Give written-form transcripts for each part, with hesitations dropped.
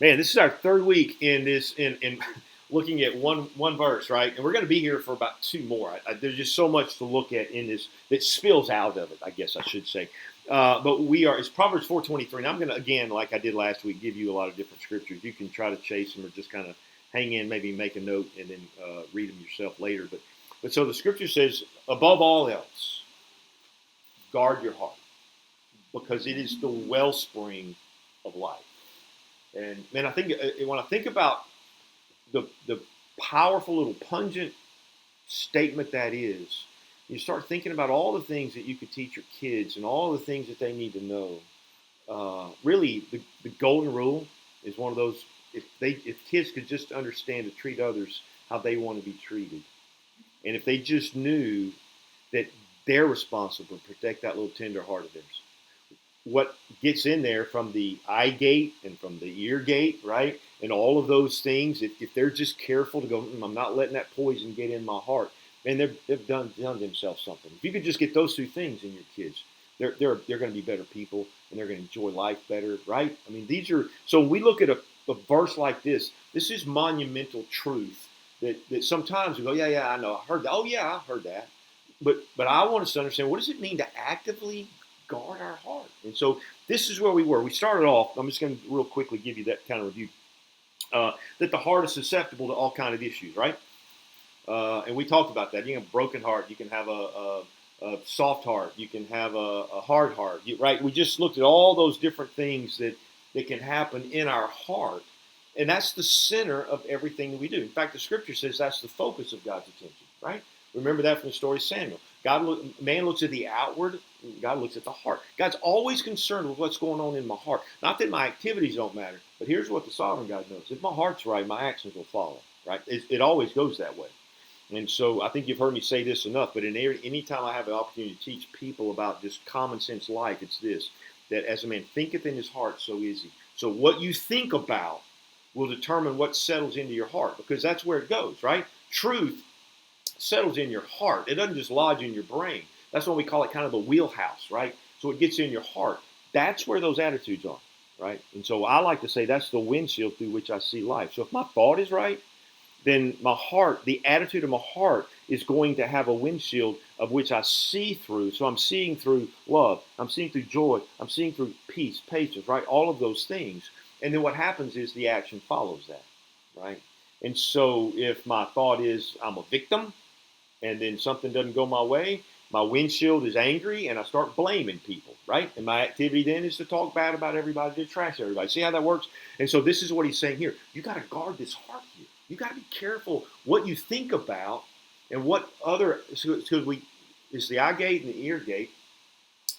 Man, this is our third week in this in looking at one verse, right? And we're going to be here for about two more. There's just so much to look at in this that spills out of it. I guess I should say. But we are. It's Proverbs 4:23, and I'm going to again, like I did last week, give you a lot of different scriptures. You can try to chase them or just kind of hang in, maybe make a note and then read them yourself later. But so the scripture says, above all else, guard your heart because it is the wellspring of life. And man, I think when I think about the powerful little pungent statement that is, you start thinking about all the things that you could teach your kids and all the things that they need to know. Really, the golden rule is one of those. If kids could just understand to treat others how they want to be treated, and if they just knew that they're responsible to protect that little tender heart of theirs, what gets in there from the eye gate and from the ear gate, right? And all of those things, if they're just careful to go, I'm not letting that poison get in my heart, man, they've done themselves something. If you could just get those two things in your kids, they're going to be better people and they're going to enjoy life better, right? I mean, these are so when we look at a verse like this. This is monumental truth that sometimes we go, yeah, I know, I heard that. Oh yeah, I heard that. But I want us to understand, what does it mean to actively guard our heart? And so this is where we were. We started off. I'm just going to real quickly give you that kind of review. That the heart is susceptible to all kind of issues, right? And we talked about that. You can have a broken heart. You can have a soft heart. You can have a hard heart, right? We just looked at all those different things that can happen in our heart. And that's the center of everything that we do. In fact, the scripture says that's the focus of God's attention, right? Remember that from the story of Samuel. Man looks at the outward, God looks at the heart. God's always concerned with what's going on in my heart. Not that my activities don't matter, but here's what the sovereign God knows. If my heart's right, my actions will follow, right? It always goes that way. And so I think you've heard me say this enough, but any time I have an opportunity to teach people about just common sense life, it's this, that as a man thinketh in his heart, so is he. So what you think about will determine what settles into your heart, because that's where it goes, right? Truth settles in your heart. It doesn't just lodge in your brain. That's why we call it kind of the wheelhouse, right? So it gets in your heart. That's where those attitudes are, right? And so I like to say that's the windshield through which I see life. So if my thought is right, then my heart, the attitude of my heart is going to have a windshield of which I see through. So I'm seeing through love. I'm seeing through joy. I'm seeing through peace, patience, right? All of those things. And then what happens is the action follows that, right? And so if my thought is I'm a victim and then something doesn't go my way, my windshield is angry and I start blaming people, right? And my activity then is to talk bad about everybody, to trash everybody. See how that works? And so this is what he's saying here. You got to guard this heart here. You got to be careful what you think about and what other, because it's the eye gate and the ear gate,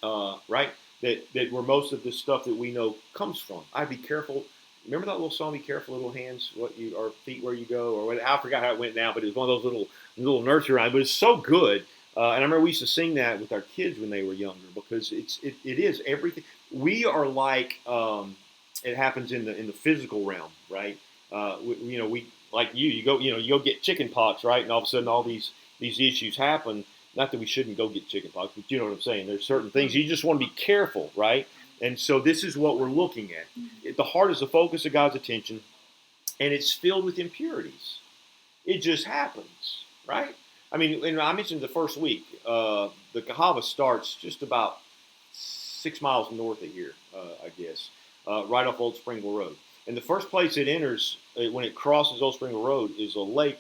right? That where most of the stuff that we know comes from. I'd be careful. Remember that little song, "Be Careful, Little Hands, or Feet Where You Go," or what? I forgot how it went now, but it was one of those little nursery rhymes. But it's so good, and I remember we used to sing that with our kids when they were younger because it is everything. We are like it happens in the physical realm, right? We like you go get chicken pox, right? And all of a sudden all these issues happen. Not that we shouldn't go get chicken pox, but you know what I'm saying. There's certain things you just want to be careful, right? And so this is what we're looking at. The heart is the focus of God's attention, and it's filled with impurities. It just happens, right? I mean, and I mentioned the first week. The Cahaba starts just about 6 miles north of here, I guess, right off Old Springville Road. And the first place it enters when it crosses Old Springville Road is a lake,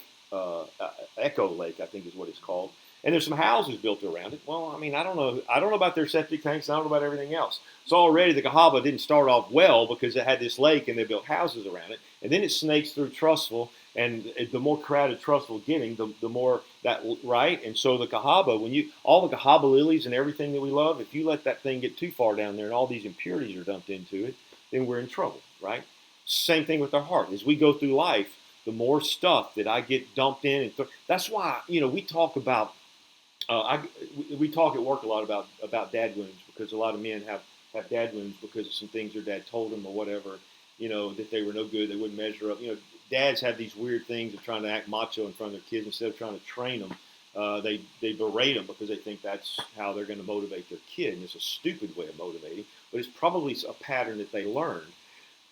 Echo Lake, I think is what it's called. And there's some houses built around it. Well, I mean, I don't know about their septic tanks. I don't know about everything else. So already the Cahaba didn't start off well because it had this lake and they built houses around it. And then it snakes through Trussville, and the more crowded Trussville getting, the more that, right? And so the Cahaba, all the Cahaba lilies and everything that we love, if you let that thing get too far down there and all these impurities are dumped into it, then we're in trouble, right? Same thing with our heart. As we go through life, the more stuff that I get dumped in, that's why we talk about. We talk at work a lot about dad wounds because a lot of men have dad wounds because of some things their dad told them or whatever, that they were no good, they wouldn't measure up. Dads have these weird things of trying to act macho in front of their kids instead of trying to train them. They berate them because they think that's how they're going to motivate their kid, and it's a stupid way of motivating, but it's probably a pattern that they learned.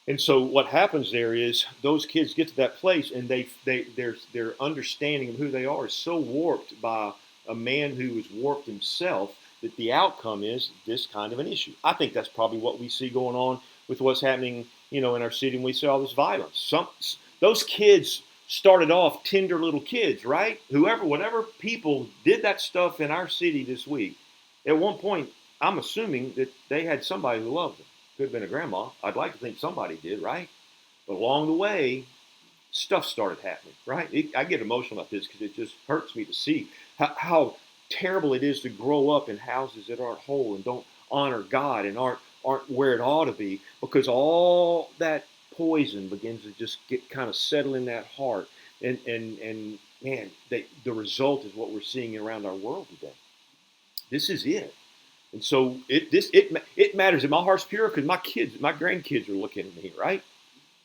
And so what happens there is those kids get to that place, and their understanding of who they are is so warped by a man who is warped himself that the outcome is this kind of an issue. I think that's probably what we see going on with what's happening, in our city, and we see all this violence. Those kids started off tender little kids, right? Whatever people did that stuff in our city this week, at one point, I'm assuming that they had somebody who loved them. Could have been a grandma. I'd like to think somebody did, right? But along the way, stuff started happening, right? I get emotional about this because it just hurts me to see how terrible it is to grow up in houses that aren't whole and don't honor God and aren't where it ought to be, because all that poison begins to just get kind of settle in that heart, and man, the result is what we're seeing around our world today. This is it. And so it matters. And my heart's pure because my grandkids are looking at me, right?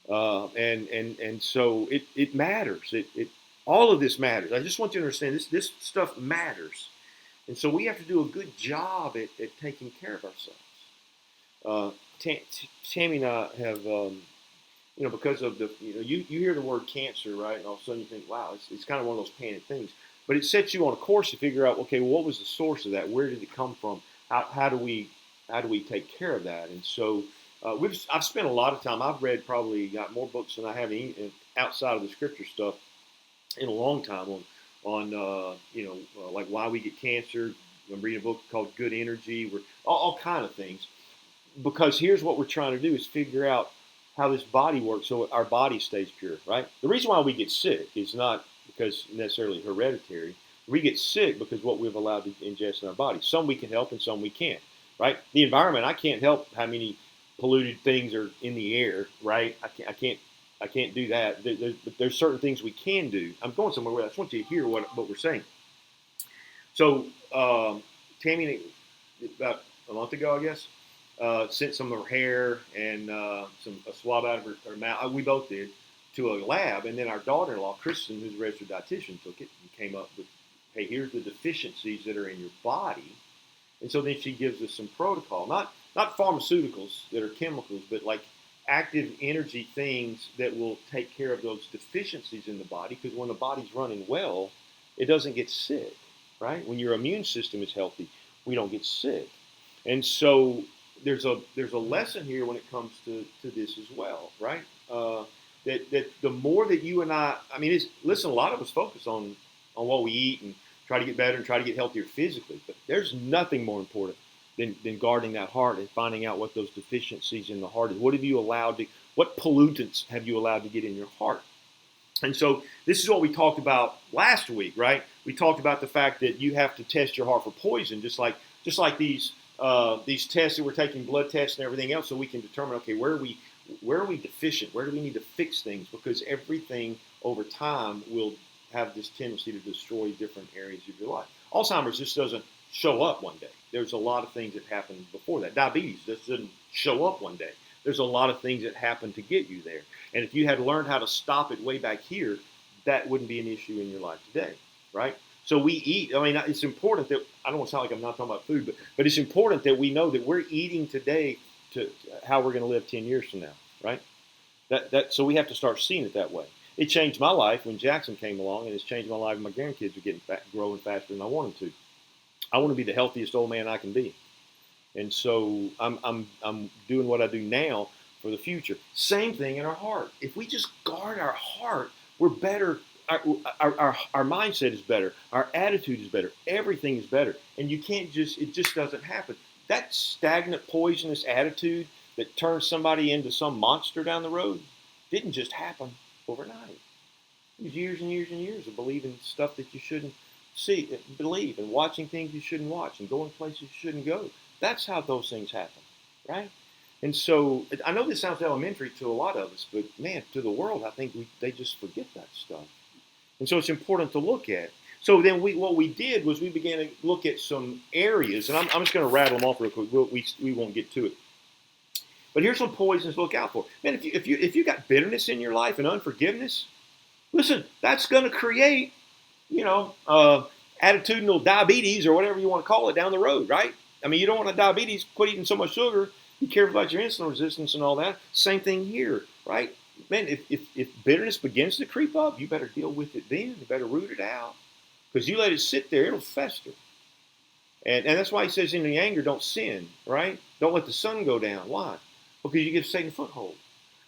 And so it matters. It all of this matters. I just want you to understand this stuff matters. And so we have to do a good job at taking care of ourselves. Tammy and I have, because of you hear the word cancer, right? And all of a sudden you think, wow, it's kind of one of those panic things. But it sets you on a course to figure out, okay, well, what was the source of that? Where did it come from? How do we take care of that? And so I've spent a lot of time. I've got more books than I have outside of the scripture stuff in a long time on like why we get cancer. I'm reading a book called Good Energy. We're all kind of things, because here's what we're trying to do is figure out how this body works so our body stays pure, right? The reason why we get sick is not because necessarily hereditary. We get sick because what we've allowed to ingest in our body. Some we can help and some we can't, right? The environment, I can't help how many polluted things are in the air, right? I can't do that. But there's certain things we can do. I'm going somewhere where I just want you to hear what we're saying. So Tammy, about a month ago, I guess, sent some of her hair and a swab out of her mouth. We both did, to a lab, and then our daughter-in-law, Kristen, who's a registered dietitian, took it and came up with, hey, here's the deficiencies that are in your body. And so then she gives us some protocol, not pharmaceuticals that are chemicals, but like active energy things that will take care of those deficiencies in the body, because when the body's running well, it doesn't get sick, right? When your immune system is healthy, we don't get sick. And so there's a lesson here when it comes to this as well, right? That the more that you and I mean, listen, a lot of us focus on what we eat and try to get better and try to get healthier physically, but there's nothing more important than guarding that heart and finding out what those deficiencies in the heart is. What pollutants have you allowed to get in your heart? And so this is what we talked about last week, right? We talked about the fact that you have to test your heart for poison, just like these tests that we're taking, blood tests and everything else, so we can determine, okay, where are we deficient? Where do we need to fix things? Because everything over time will have this tendency to destroy different areas of your life. Alzheimer's just doesn't show up one day. There's a lot of things that happen before that. Diabetes just doesn't show up one day. There's a lot of things that happen to get you there. And if you had learned how to stop it way back here, that wouldn't be an issue in your life today, right? So we eat. I mean, it's important that, I don't want to sound like I'm not talking about food, but it's important that we know that we're eating today to how we're going to live 10 years from now, right? So we have to start seeing it that way. It changed my life when Jackson came along, and it's changed my life when my grandkids are growing faster than I want them to. I want to be the healthiest old man I can be. And so I'm doing what I do now for the future. Same thing in our heart. If we just guard our heart, we're better. Our mindset is better. Our attitude is better. Everything is better. And it just doesn't happen. That stagnant, poisonous attitude that turns somebody into some monster down the road didn't just happen overnight. It was years and years and years of believing stuff that you shouldn't believe, and watching things you shouldn't watch, and going places you shouldn't go. That's how those things happen, right? And so I know this sounds elementary to a lot of us, but man, to the world, I think they just forget that stuff. And so it's important to look at. So then what we did was we began to look at some areas, and I'm just going to rattle them off real quick. We won't get to it. But here's some poisons to look out for. Man, if you got bitterness in your life and unforgiveness, listen, that's going to create, attitudinal diabetes or whatever you want to call it down the road, right? I mean, you don't want a diabetes, quit eating so much sugar, Be careful about your insulin resistance and all that. Same thing here, right? Man, if bitterness begins to creep up, you better deal with it then. You better root it out. Because you let it sit there, it'll fester. And that's why he says in the anger, don't sin, right? Don't let the sun go down. Why? Because you give Satan a foothold.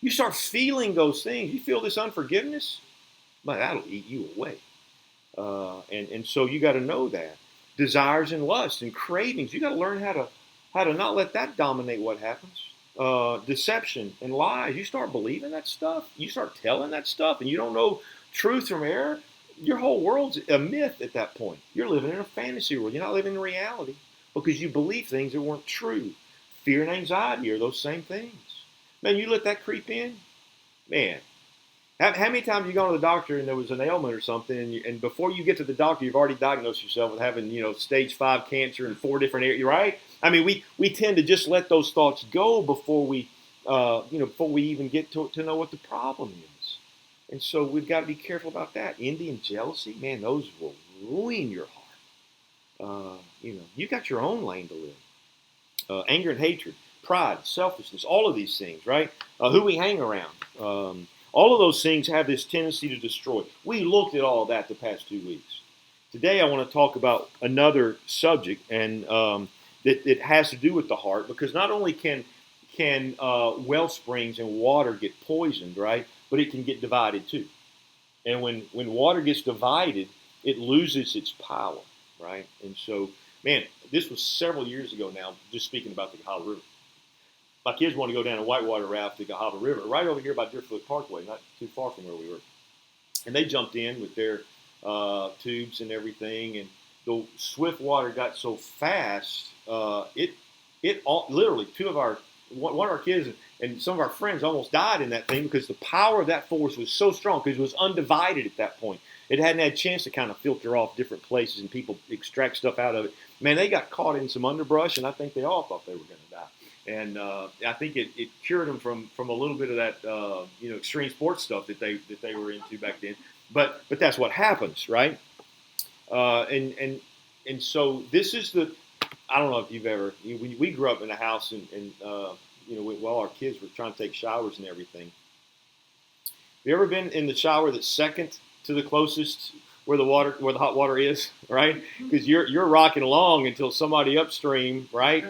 You start feeling those things. You feel this unforgiveness, man, that'll eat you away. And so you got to know that. Desires and lusts and cravings, you got to learn how to not let that dominate what happens. Deception and lies, you start believing that stuff. You start telling that stuff, and you don't know truth from error. Your whole world's a myth at that point. You're living in a fantasy world. You're not living in reality because you believe things that weren't true. Fear and anxiety are those same things. Man, you let that creep in, man. How many times have you gone to the doctor and there was an ailment or something, and before you get to the doctor, you've already diagnosed yourself with having, stage 5 cancer in 4 different areas, right? I mean, we tend to just let those thoughts go before we even get to know what the problem is. And so we've got to be careful about that. Envy and jealousy, man, those will ruin your heart. You got your own lane to live. Anger and hatred, pride, selfishness, all of these things, right? Who we hang around. All of those things have this tendency to destroy. We looked at all of that the past 2 weeks. Today I want to talk about another subject, and that has to do with the heart, because not only can well springs and water get poisoned, right, but it can get divided too. And when water gets divided, it loses its power, right? And so, man, this was several years ago now, just speaking about the Cahaba River. My kids want to go down a whitewater raft to Cahaba River, right over here by Deerfoot Parkway, not too far from where we were. And they jumped in with their tubes and everything, and the swift water got so fast, literally one of our kids and some of our friends almost died in that thing because the power of that force was so strong, because it was undivided at that point. It hadn't had a chance to kind of filter off different places and people extract stuff out of it. Man, they got caught in some underbrush, and I think they all thought they were going to die. And I think it cured them from a little bit of that extreme sports stuff that they were into back then. But that's what happens, right? And so this is I don't know if you've ever, we grew up in a house and while our kids were trying to take showers and everything. Have you ever been in the shower that's second to the closest where the hot water is, right? Because you're rocking along until somebody upstream, right,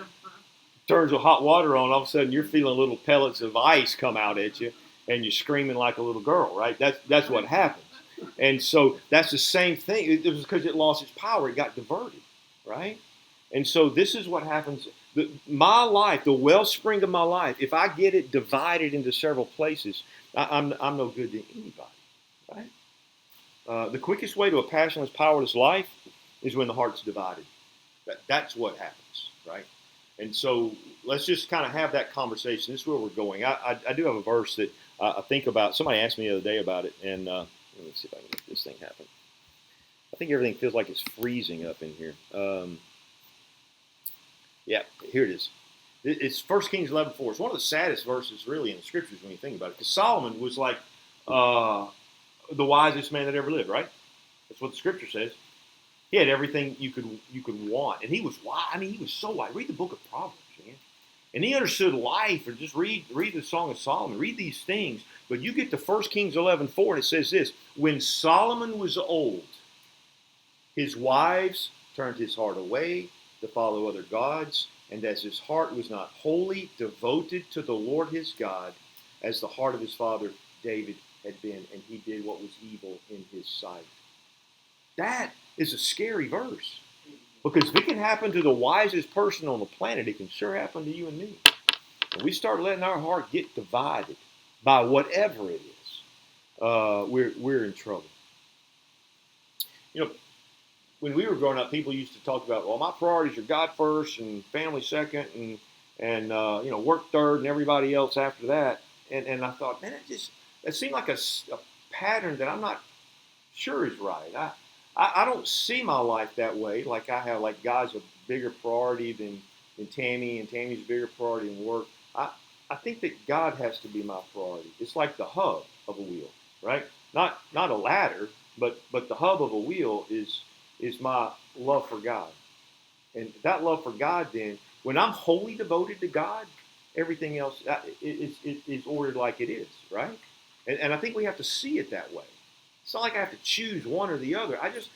turns the hot water on. All of a sudden you're feeling little pellets of ice come out at you, and you're screaming like a little girl, right? That's what happens. And so that's the same thing. It was because it lost its power. It got diverted, right? And so this is what happens. My life, the wellspring of my life, if I get it divided into several places, I'm no good to anybody, right? The quickest way to a passionless, powerless life is when the heart's divided. That's what happens, right? And so let's just kind of have that conversation. This is where we're going. I do have a verse that I think about. Somebody asked me the other day about it, and let me see if I can make this thing happen. I think everything feels like it's freezing up in here. Yeah, here it is. It's 1 Kings 11:4. It's one of the saddest verses, really, in the scriptures when you think about it. Because Solomon was like the wisest man that ever lived, right? That's what the scripture says. He had everything you could want, and he was wise. I mean, he was so wise. Read the book of Proverbs, man, and he understood life. Or just read the Song of Solomon. Read these things. But you get to 1 Kings 11:4, and it says this: When Solomon was old, his wives turned his heart away to follow other gods, and as his heart was not wholly devoted to the Lord his God, as the heart of his father David had been, and he did what was evil in his sight. That is a scary verse, because if it can happen to the wisest person on the planet, it can sure happen to you and me. When we start letting our heart get divided by whatever it is, we're in trouble. When we were growing up, people used to talk about, well, my priorities are God first and family second, and work third, and everybody else after that. And I thought, man, it seemed like a pattern that I'm not sure is right. I don't see my life that way. Like I have, like God's a bigger priority than Tammy, and Tammy's a bigger priority than work. I think that God has to be my priority. It's like the hub of a wheel, right? Not a ladder, but the hub of a wheel is my love for God. And that love for God, then, when I'm wholly devoted to God, everything else is ordered like it is, right? And I think we have to see it that way. It's not like I have to choose one or the other. I just,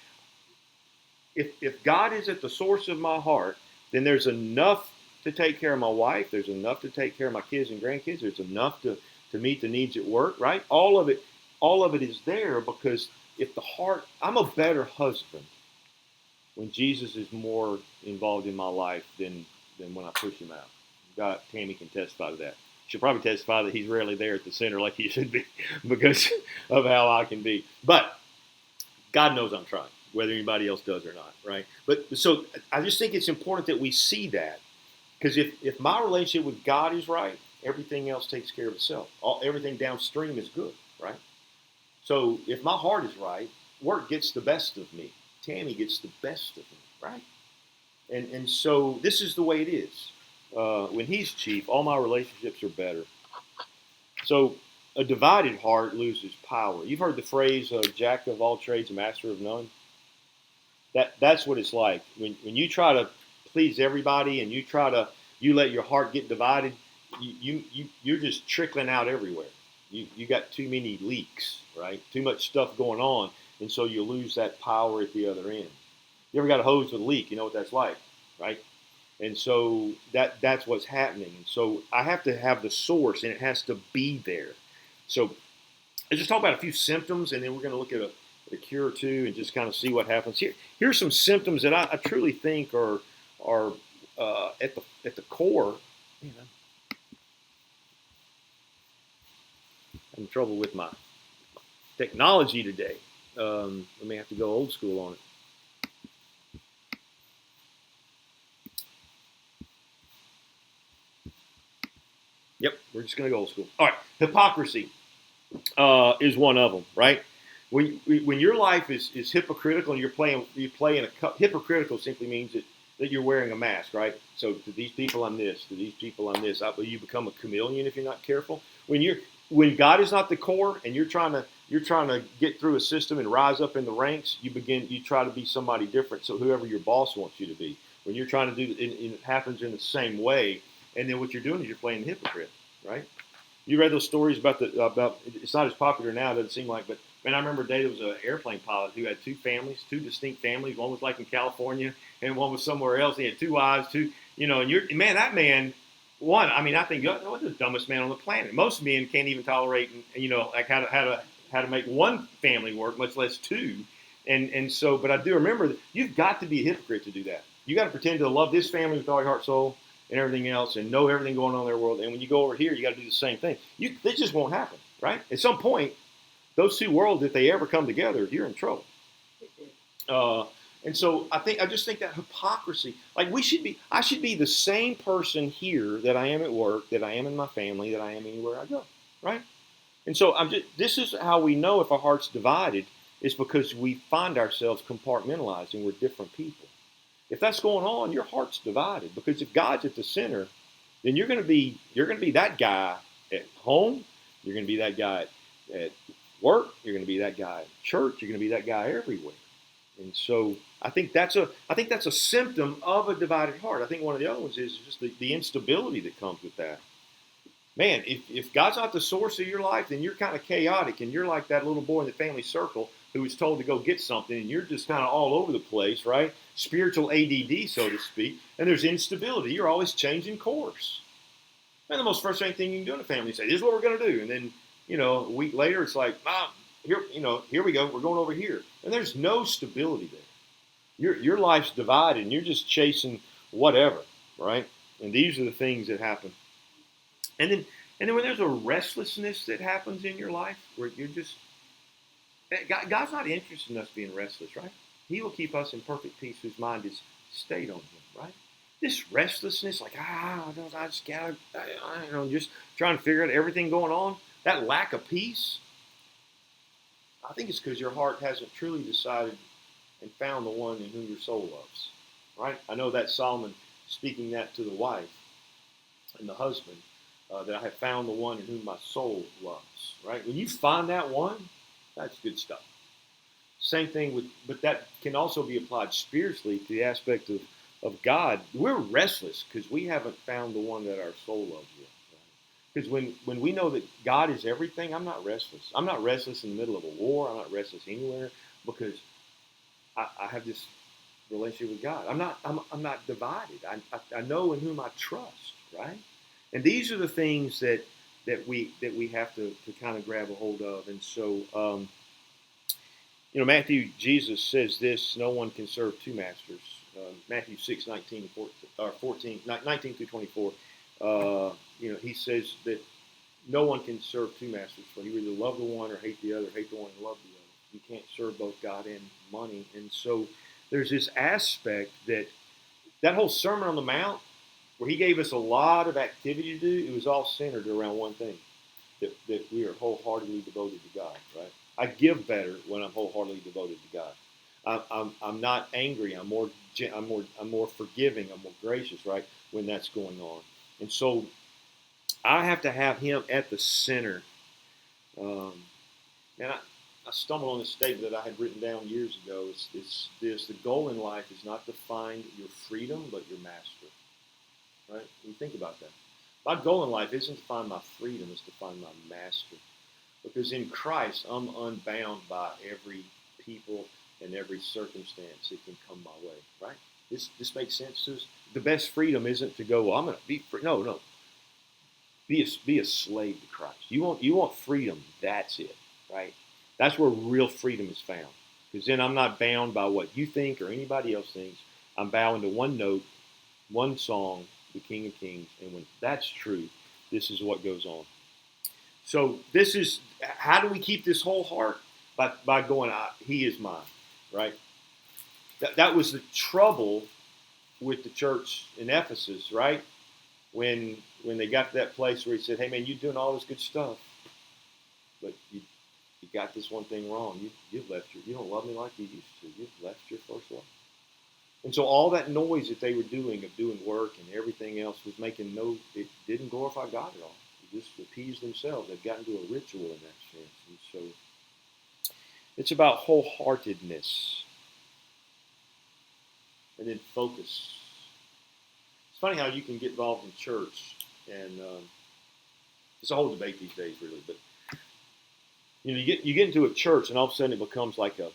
if God is at the source of my heart, then there's enough to take care of my wife. There's enough to take care of my kids and grandkids. There's enough to meet the needs at work, right? All of it is there because if the heart, I'm a better husband when Jesus is more involved in my life than when I push him out. God, Tammy can testify to that. She'll probably testify that he's rarely there at the center like he should be because of how I can be. But God knows I'm trying, whether anybody else does or not, right? But so I just think it's important that we see that because if my relationship with God is right, everything else takes care of itself. Everything downstream is good, right? So if my heart is right, work gets the best of me. Tammy gets the best of me, right? And so this is the way it is. When he's chief, all my relationships are better. So a divided heart loses power. You've heard the phrase "jack of all trades, master of none." That's what it's like when you try to please everybody and you let your heart get divided. You're just trickling out everywhere. You got too many leaks, right? Too much stuff going on, and so you lose that power at the other end. You ever got a hose with a leak? You know what that's like, right? And so that's what's happening. And so I have to have the source, and it has to be there. So let's just talk about a few symptoms, and then we're going to look at a cure or two, and just kind of see what happens. Here's some symptoms that I truly think are at the core. Man, I'm having trouble with my technology today. I may have to go old school on it. Yep, we're just going to go old school. All right, hypocrisy is one of them, right? When your life is hypocritical and you're playing hypocritical simply means that you're wearing a mask, right? So to these people I'm this, to these people I'm this. You become a chameleon if you're not careful. When God is not the core and you're trying to get through a system and rise up in the ranks, you try to be somebody different. So whoever your boss wants you to be, when you're trying to do it happens in the same way. And then what you're doing is you're playing the hypocrite, right? You read those stories about it's not as popular now, it doesn't seem like, but man, I remember a day there was an airplane pilot who had two distinct families. One was like in California and one was somewhere else. He had two wives, that man, I think that was the dumbest man on the planet. Most men can't even tolerate, like how to make one family work, much less two. And so, but I do remember that you've got to be a hypocrite to do that. You got to pretend to love this family with all your heart, soul, and everything else, and know everything going on in their world. And when you go over here, you got to do the same thing. This just won't happen, right? At some point, those two worlds, if they ever come together, you're in trouble. And so I just think that hypocrisy, like I should be the same person here that I am at work, that I am in my family, that I am anywhere I go, right? And so this is how we know if our heart's divided, is because we find ourselves compartmentalizing. We're different people. If that's going on, your heart's divided. Because if God's at the center, then you're going to be that guy at home. You're going to be that guy at work. You're going to be that guy at church. You're going to be that guy everywhere. And so I think that's a symptom of a divided heart. I think one of the other ones is just the instability that comes with that. Man, if God's not the source of your life, then you're kind of chaotic, and you're like that little boy in the family circle who was told to go get something, and you're just kind of all over the place, right? Spiritual ADD, so to speak, and there's instability. You're always changing course. And the most frustrating thing you can do in a family is say, "This is what we're going to do," and then a week later, it's like, "Mom, here we go. We're going over here," and there's no stability there. Your life's divided, and you're just chasing whatever, right? And these are the things that happen. And then when there's a restlessness that happens in your life, where you're just God's not interested in us being restless, right? He will keep us in perfect peace whose mind is stayed on Him, right? This restlessness, like I just gotta, just trying to figure out everything going on. That lack of peace, I think it's because your heart hasn't truly decided and found the one in whom your soul loves, right? I know that Solomon speaking that to the wife and the husband, that I have found the one in whom my soul loves, right? When you find that one, that's good stuff. Same thing but that can also be applied spiritually to the aspect of of God, we're restless because we haven't found the one that our soul loves yet. Because when we know that God is everything, I'm not restless. I'm not restless in the middle of a war. I'm not restless anywhere because I have this relationship with God. I'm not divided. I know in whom I trust, right? And these are the things that we have to kind of grab a hold of. And so Jesus says this: no one can serve two masters. Matthew 6:19 or 14, 19 through 24. He says that no one can serve two masters, for you either love the one or hate the other, hate the one and love the other. You can't serve both God and money. And so there's this aspect that whole Sermon on the Mount, where he gave us a lot of activity to do, it was all centered around one thing, that we are wholeheartedly devoted to God, right? I give better when I'm wholeheartedly devoted to God. I'm not angry. I'm more forgiving. I'm more gracious, right? When that's going on. And so I have to have him at the center. And I stumbled on this statement that I had written down years ago. It's this: the goal in life is not to find your freedom, but your master. Right? When you think about that. My goal in life isn't to find my freedom, it's to find my master. Because in Christ, I'm unbound by every people and every circumstance that can come my way. Right? This makes sense to us. The best freedom isn't to go, well, I'm going to be free. No. Be a slave to Christ. You want freedom. That's it. Right? That's where real freedom is found. Because then I'm not bound by what you think or anybody else thinks. I'm bowing to one note, one song, the King of Kings. And when that's true, this is what goes on. So this is, how do we keep this whole heart? By going, he is mine, right? That was the trouble with the church in Ephesus, right? When they got to that place where he said, hey man, you're doing all this good stuff, but you got this one thing wrong. You've left you don't love me like you used to. You've left your first love. And so all that noise that they were doing of doing work and everything else was it didn't glorify God at all. It just appeased themselves. They've gotten to a ritual in that sense. And so it's about wholeheartedness and then focus. It's funny how you can get involved in church, and it's a whole debate these days, really. But you get into a church, and all of a sudden it becomes like a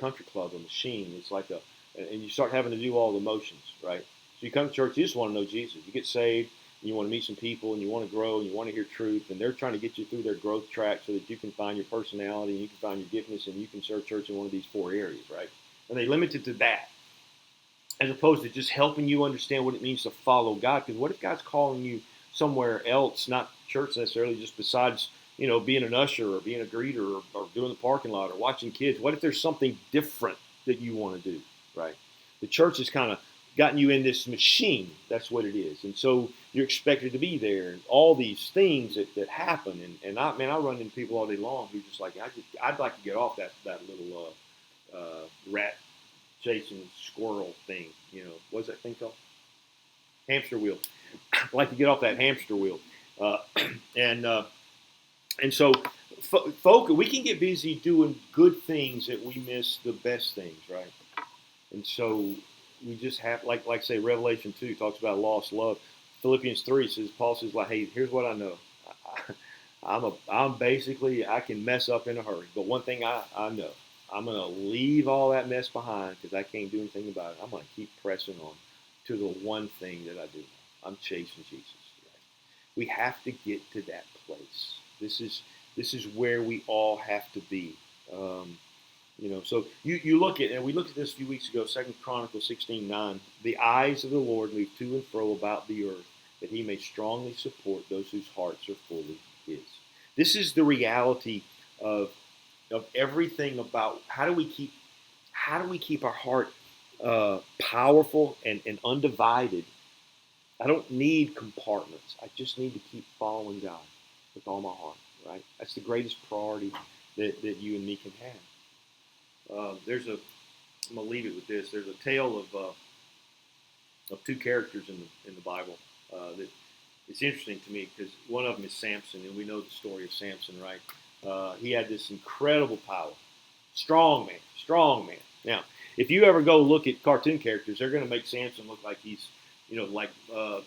country club, a machine. It's like and you start having to do all the motions, right? So you come to church, you just want to know Jesus. You get saved, and you want to meet some people, and you want to grow, and you want to hear truth, and they're trying to get you through their growth track so that you can find your personality, and you can find your giftedness, and you can serve church in one of these 4 areas, right? And they limit it to that, as opposed to just helping you understand what it means to follow God. Because what if God's calling you somewhere else, not church necessarily, just besides being an usher or being a greeter or doing the parking lot or watching kids? What if there's something different that you want to do, right? The church has kind of gotten you in this machine. That's what it is. And so you're expected to be there, and all these things that happen. And I run into people all day long who just like, I'd like to get off that little rat chasing squirrel thing. What's that thing called? Hamster wheel. I'd like to get off that hamster wheel. And so, focus. We can get busy doing good things that we miss the best things, right? And so we just have, like say, Revelation 2 talks about lost love. Philippians 3 says, Paul says, like, hey, here's what I know. I'm basically, I can mess up in a hurry, but one thing I know, I'm gonna leave all that mess behind because I can't do anything about it. I'm gonna keep pressing on to the one thing that I do. I'm chasing Jesus. Right? We have to get to that place. This is where we all have to be. So you look at, and we looked at this a few weeks ago, 2 Chronicles 16:9. The eyes of the Lord move to and fro about the earth, that he may strongly support those whose hearts are fully his. This is the reality of everything about how do we keep our heart powerful and undivided. I don't need compartments. I just need to keep following God with all my heart, right? That's the greatest priority that you and me can have. I'm going to leave it with this. There's a tale of 2 characters in the Bible that it's interesting to me because one of them is Samson, and we know the story of Samson, right? He had this incredible power, strong man. Now, if you ever go look at cartoon characters, they're going to make Samson look like he's, like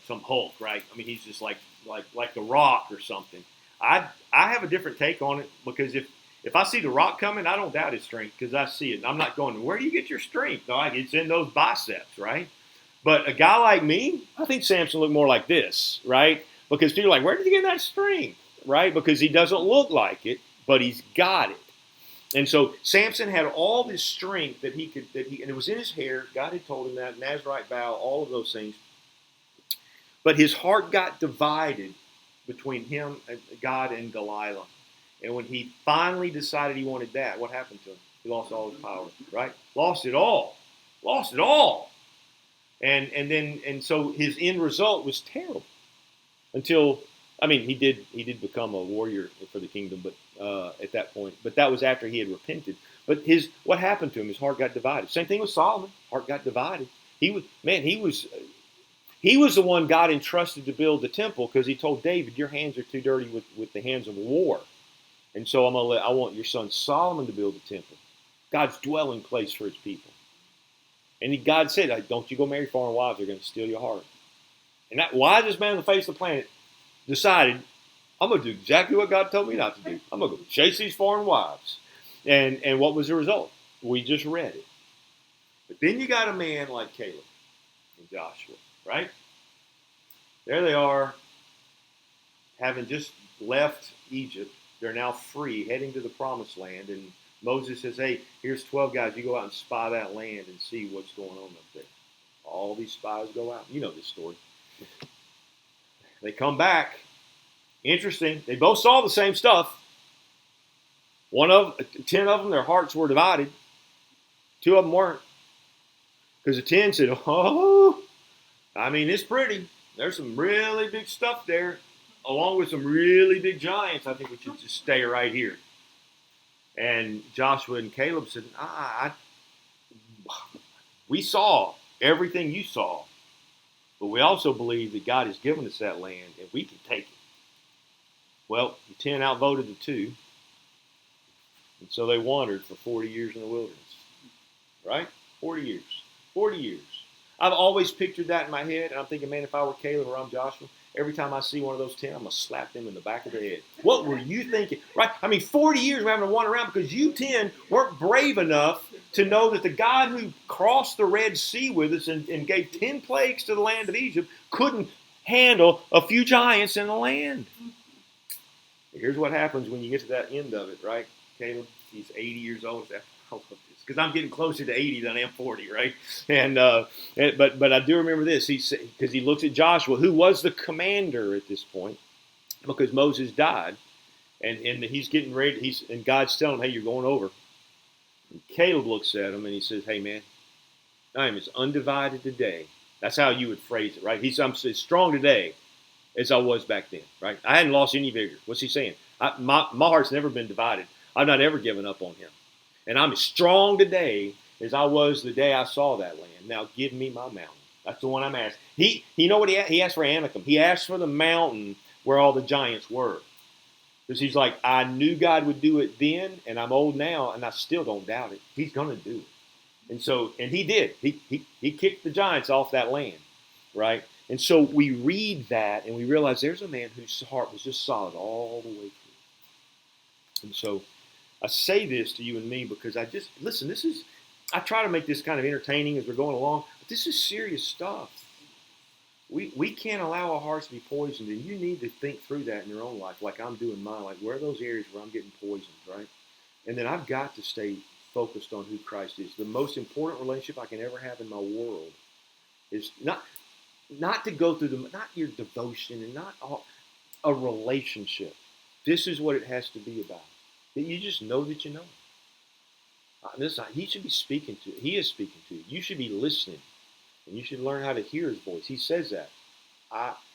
some Hulk, right? I mean, he's just like the Rock or something. I have a different take on it because if I see the Rock coming, I don't doubt his strength because I see it. And I'm not going, where do you get your strength? No, it's in those biceps, right? But a guy like me, I think Samson looked more like this, right? Because people are like, where did you get that strength, right? Because he doesn't look like it, but he's got it. And so Samson had all this strength and it was in his hair. God had told him that, Nazarite vow, all of those things. But his heart got divided between him and God and Delilah. And when he finally decided he wanted that, what happened to him? He lost all his power, right? Lost it all. And so his end result was terrible. Until, he did become a warrior for the kingdom, but at that point. But that was after he had repented. But what happened to him? His heart got divided. Same thing with Solomon. Heart got divided. He was the one God entrusted to build the temple because he told David, your hands are too dirty with the hands of war. And so I want your son Solomon to build the temple. God's dwelling place for his people. And God said, don't you go marry foreign wives, they're going to steal your heart. And that wisest man on the face of the planet decided, I'm going to do exactly what God told me not to do. I'm going to go chase these foreign wives. And what was the result? We just read it. But then you got a man like Caleb and Joshua, right? There they are, having just left Egypt. They're now free, heading to the promised land. And Moses says, hey, here's 12 guys. You go out and spy that land and see what's going on up there. All these spies go out. You know this story. They come back. Interesting. They both saw the same stuff. 10 of them, their hearts were divided. 2 of them weren't. Because the 10 said, it's pretty. There's some really big stuff there. Along with some really big giants, I think we should just stay right here. And Joshua and Caleb said, we saw everything you saw, but we also believe that God has given us that land and we can take it. Well, the 10 outvoted the 2, and so they wandered for 40 years in the wilderness. Right? 40 years. 40 years. I've always pictured that in my head, and I'm thinking, man, if I were Caleb or I'm Joshua, every time I see one of those 10, I'm going to slap them in the back of the head. What were you thinking? Right? 40 years we're having to wander around because you 10 weren't brave enough to know that the God who crossed the Red Sea with us and gave 10 plagues to the land of Egypt couldn't handle a few giants in the land. Here's what happens when you get to that end of it, right? Caleb, he's 80 years old. I love this because I'm getting closer to 80 than I am 40, right? And but I do remember this. Because he looks at Joshua, who was the commander at this point, because Moses died, and he's getting ready. And God's telling him, "Hey, you're going over." And Caleb looks at him and he says, "Hey, man, I am as undivided today." That's how you would phrase it, right? I'm as strong today as I was back then, right? I hadn't lost any vigor. What's he saying? My heart's never been divided. I've not ever given up on him. And I'm as strong today as I was the day I saw that land. Now give me my mountain. That's the one I'm asking. You know what he asked for? Anakim. He asked for the mountain where all the giants were. Because he's like, I knew God would do it then, and I'm old now, and I still don't doubt it. He's going to do it. And he did. He kicked the giants off that land, right? And so we read that, and we realize there's a man whose heart was just solid all the way through. And so I say this to you and me because I try to make this kind of entertaining as we're going along, but this is serious stuff. We can't allow our hearts to be poisoned, and you need to think through that in your own life, like I'm doing mine. Like, where are those areas where I'm getting poisoned, right? And then I've got to stay focused on who Christ is. The most important relationship I can ever have in my world is not to go through not your devotion and not a relationship. This is what it has to be about. That you just know that you know. He should be speaking to you. He is speaking to you. You should be listening. And you should learn how to hear his voice. He says that.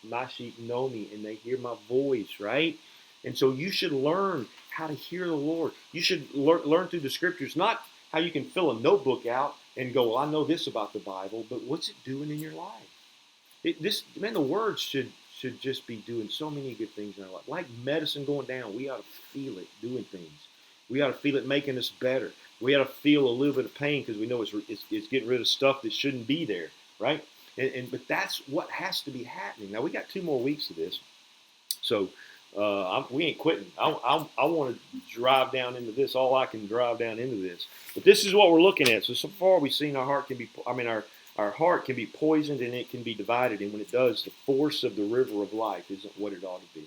My sheep know me and they hear my voice, right? And so you should learn how to hear the Lord. You should learn through the scriptures, not how you can fill a notebook out and go, well, I know this about the Bible, but what's it doing in your life? The words should just be doing so many good things in our life. Like medicine going down, we ought to feel it doing things. We ought to feel it making us better. We got to feel a little bit of pain because we know it's getting rid of stuff that shouldn't be there, right? But that's what has to be happening. Now we got 2 more weeks of this, so we ain't quitting. I want to drive down into this all I can drive down into this. But this is what we're looking at. So far we've seen our heart can be. Our heart can be poisoned and it can be divided. And when it does, the force of the river of life isn't what it ought to be.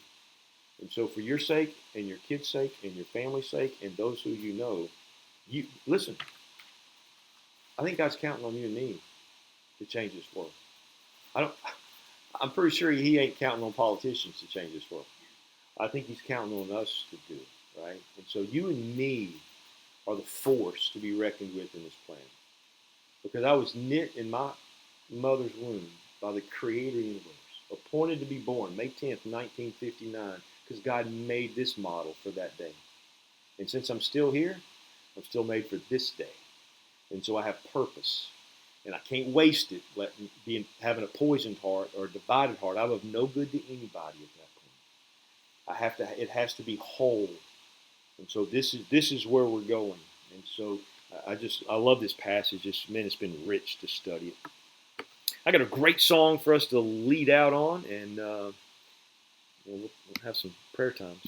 And so for your sake and your kids' sake and your family's sake and those who you know, you listen. I think God's counting on you and me to change this world. I don't. I'm pretty sure He ain't counting on politicians to change this world. I think He's counting on us to do it, right? And so you and me are the force to be reckoned with in this plan. Because I was knit in my mother's womb by the Creator of the universe, appointed to be born May 10th, 1959, because God made this model for that day. And since I'm still here, I'm still made for this day. And so I have purpose. And I can't waste it having a poisoned heart or a divided heart. I'm of no good to anybody at that point. It has to be whole. And so this is where we're going. And so I love this passage. It's been rich to study it. I got a great song for us to lead out on, and we'll have some prayer times.